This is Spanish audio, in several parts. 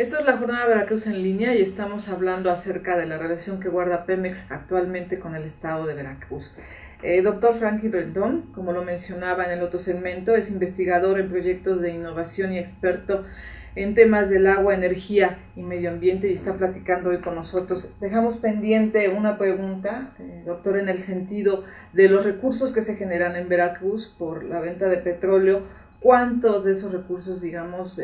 Esto es la Jornada Veracruz en línea y estamos hablando acerca de la relación que guarda Pemex actualmente con el estado de Veracruz. Doctor Franklin Rendón, como lo mencionaba en el otro segmento, es investigador en proyectos de innovación y experto en temas del agua, energía y medio ambiente y está platicando hoy con nosotros. Dejamos pendiente una pregunta, doctor, en el sentido de los recursos que se generan en Veracruz por la venta de petróleo. ¿Cuántos de esos recursos, digamos,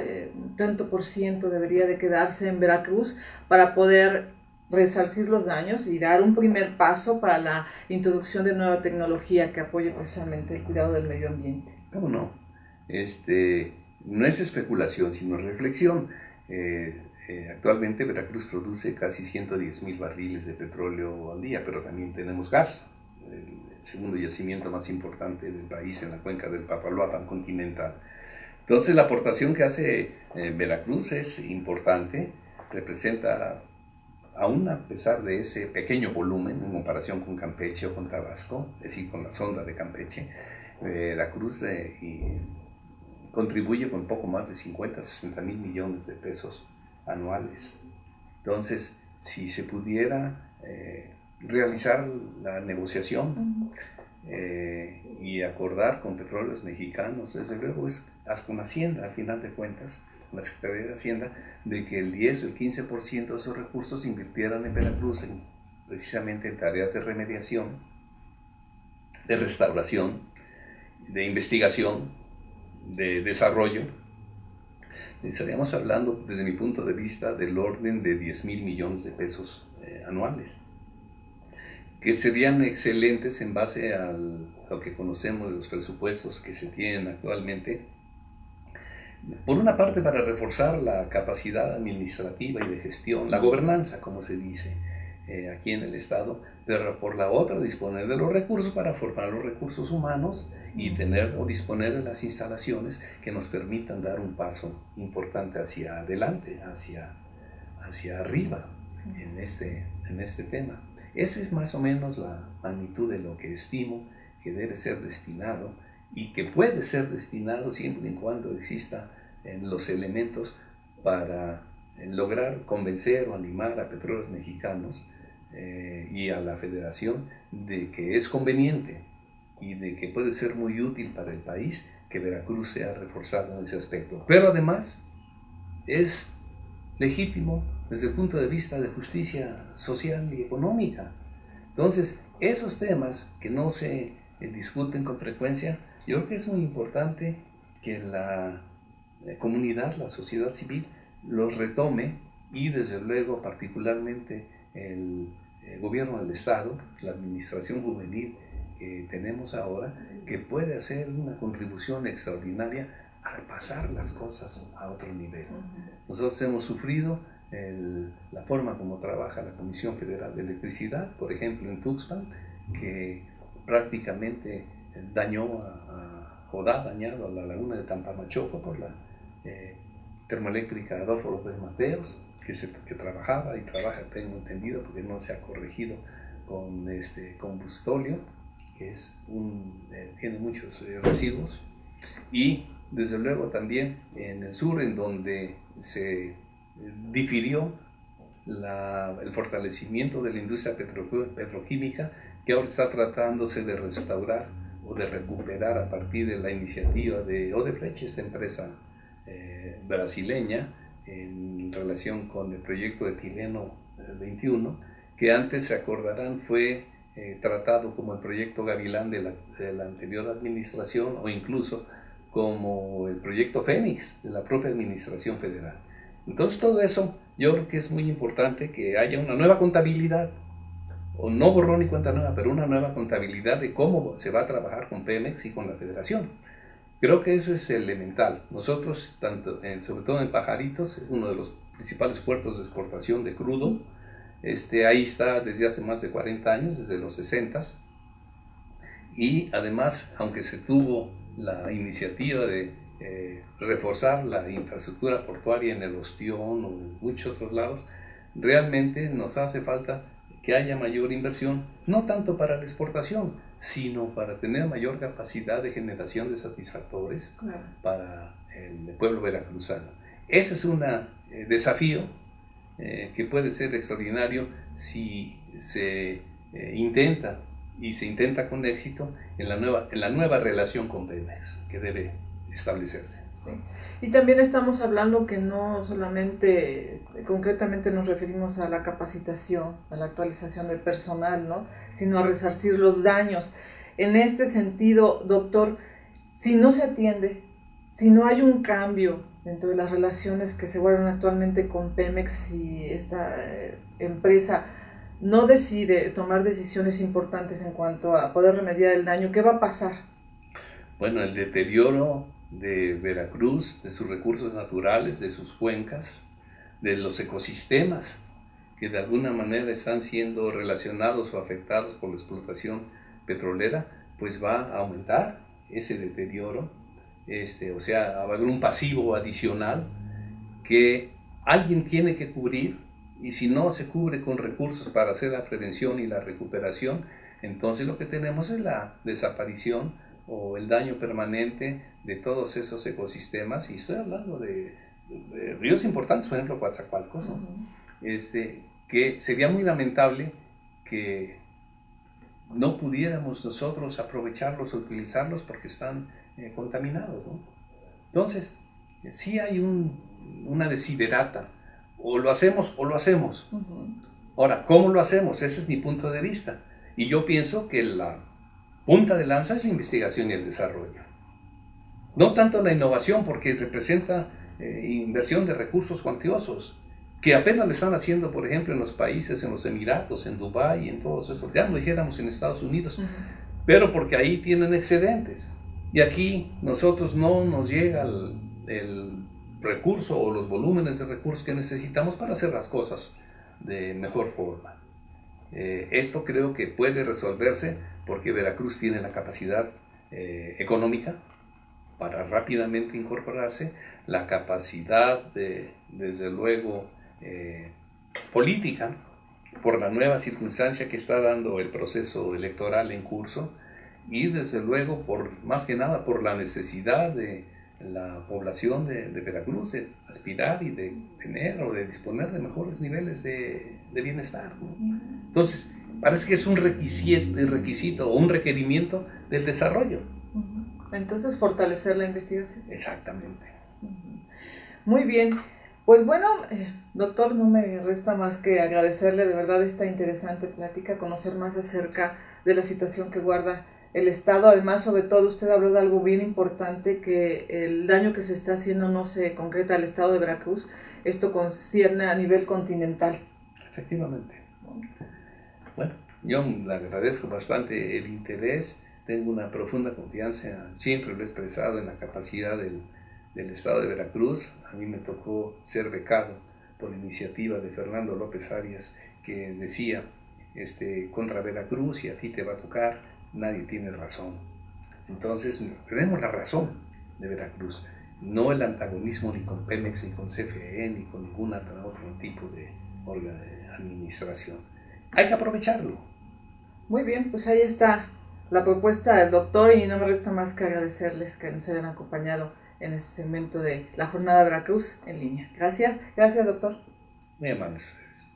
tanto por ciento debería de quedarse en Veracruz para poder resarcir los daños y dar un primer paso para la introducción de nueva tecnología que apoye precisamente el cuidado del medio ambiente? ¿Cómo no? No es especulación, sino reflexión. Actualmente Veracruz produce casi 110,000 barriles de petróleo al día, pero también tenemos gas, el segundo yacimiento más importante del país en la cuenca del Papaloapan continental. Entonces la aportación que hace Veracruz es importante, representa, aún a pesar de ese pequeño volumen en comparación con Campeche o con Tabasco, es decir, con la sonda de Campeche, Veracruz contribuye con poco más de 50-60 mil millones de pesos anuales. Entonces, si se pudiera realizar la negociación y acordar con Petróleos Mexicanos, desde luego es con Hacienda, al final de cuentas, la Secretaría de Hacienda, de que el 10 o el 15% de esos recursos se invirtieran en Veracruz, precisamente en tareas de remediación, de restauración, de investigación, de desarrollo. Estaríamos hablando, desde mi punto de vista, del orden de 10,000 millones de pesos anuales, que serían excelentes en base a lo que conocemos de los presupuestos que se tienen actualmente. Por una parte, para reforzar la capacidad administrativa y de gestión, la gobernanza, como se dice aquí en el Estado, pero por la otra, disponer de los recursos para formar los recursos humanos y tener o disponer de las instalaciones que nos permitan dar un paso importante hacia adelante, hacia arriba en este tema. Esa es más o menos la magnitud de lo que estimo que debe ser destinado y que puede ser destinado siempre y cuando exista los elementos para lograr convencer o animar a Petróleos Mexicanos y a la Federación de que es conveniente y de que puede ser muy útil para el país que Veracruz sea reforzado en ese aspecto. Pero además es legítimo desde el punto de vista de justicia social y económica. Entonces, esos temas que no se discuten con frecuencia, yo creo que es muy importante que la comunidad, la sociedad civil, los retome y desde luego particularmente el gobierno del Estado, la administración juvenil que tenemos ahora, que puede hacer una contribución extraordinaria al pasar las cosas a otro nivel. Nosotros hemos sufrido la forma como trabaja la Comisión Federal de Electricidad, por ejemplo en Tuxpan, que prácticamente dañado a la laguna de Tampamachoco por la termoeléctrica Adolfo López Mateos, que trabajaba y trabaja, tengo entendido, porque no se ha corregido con combustóleo, que tiene muchos residuos, y desde luego también en el sur, en donde se difirió el fortalecimiento de la industria petroquímica, que ahora está tratándose de restaurar o de recuperar a partir de la iniciativa de Odebrecht, esta empresa brasileña, en relación con el proyecto de Etileno 21, que antes, se acordarán, fue tratado como el proyecto Gavilán de la anterior administración, o incluso como el proyecto Fénix de la propia administración federal. Entonces todo eso, yo creo que es muy importante que haya una nueva contabilidad, o no borrón y cuenta nueva, pero una nueva contabilidad de cómo se va a trabajar con Pemex y con la Federación. Creo que eso es elemental. Nosotros, sobre todo en Pajaritos, es uno de los principales puertos de exportación de crudo. Ahí está desde hace más de 40 años, desde los 60s. Y además, aunque se tuvo la iniciativa de reforzar la infraestructura portuaria en el Ostión o en muchos otros lados, realmente nos hace falta que haya mayor inversión, no tanto para la exportación, sino para tener mayor capacidad de generación de satisfactores para el pueblo veracruzano. ese es un desafío que puede ser extraordinario si se intenta y se intenta con éxito en la nueva relación con Pemex que debe establecerse. Sí. Y también estamos hablando que no solamente, concretamente nos referimos a la capacitación, a la actualización del personal, ¿no?, sino a resarcir los daños. En este sentido, doctor, si no se atiende, si no hay un cambio dentro de las relaciones que se guardan actualmente con Pemex y esta empresa no decide tomar decisiones importantes en cuanto a poder remediar el daño, ¿qué va a pasar? Bueno, el deterioro de Veracruz, de sus recursos naturales, de sus cuencas, de los ecosistemas que de alguna manera están siendo relacionados o afectados por la explotación petrolera, pues va a aumentar ese deterioro. O sea, va a haber un pasivo adicional que alguien tiene que cubrir, y si no se cubre con recursos para hacer la prevención y la recuperación, entonces lo que tenemos es la desaparición o el daño permanente de todos esos ecosistemas, y estoy hablando de ríos importantes, por ejemplo Coatzacoalcos, ¿no? Que sería muy lamentable que no pudiéramos nosotros aprovecharlos o utilizarlos porque están contaminados, ¿no? Entonces, sí hay una desiderata, o lo hacemos o lo hacemos. Ahora, ¿cómo lo hacemos? Ese es mi punto de vista, y yo pienso que la punta de lanza es la investigación y el desarrollo, no tanto la innovación, porque representa inversión de recursos cuantiosos, que apenas lo están haciendo, por ejemplo, en los países, en los Emiratos, en Dubái, en todos esos, ya no dijéramos en Estados Unidos, pero porque ahí tienen excedentes, y aquí nosotros no nos llega el recurso o los volúmenes de recursos que necesitamos para hacer las cosas de mejor forma. Esto creo que puede resolverse porque Veracruz tiene la capacidad económica para rápidamente incorporarse, la capacidad desde luego política, por la nueva circunstancia que está dando el proceso electoral en curso, y desde luego más que nada por la necesidad de la población de Veracruz de aspirar y de tener o de disponer de mejores niveles de bienestar, ¿no? Entonces, parece que es un requisito o un requerimiento del desarrollo. Entonces, fortalecer la investigación. Exactamente. Muy bien. Pues bueno, doctor, no me resta más que agradecerle de verdad esta interesante plática, conocer más acerca de la situación que guarda el Estado. Además, sobre todo, usted habló de algo bien importante, que el daño que se está haciendo no se concreta al Estado de Veracruz, esto concierne a nivel continental. Efectivamente. Bueno, yo le agradezco bastante el interés, tengo una profunda confianza, siempre lo he expresado, en la capacidad del Estado de Veracruz. A mí me tocó ser becado por iniciativa de Fernando López Arias, que decía, contra Veracruz, y a ti te va a tocar, nadie tiene razón. Entonces, tenemos la razón de Veracruz, no el antagonismo ni con Pemex, ni con CFE, ni con ningún otro tipo de administración. Hay que aprovecharlo. Muy bien, pues ahí está la propuesta del doctor, y no me resta más que agradecerles que nos hayan acompañado en este segmento de la Jornada Veracruz en línea. Gracias, doctor. Muy amables ustedes.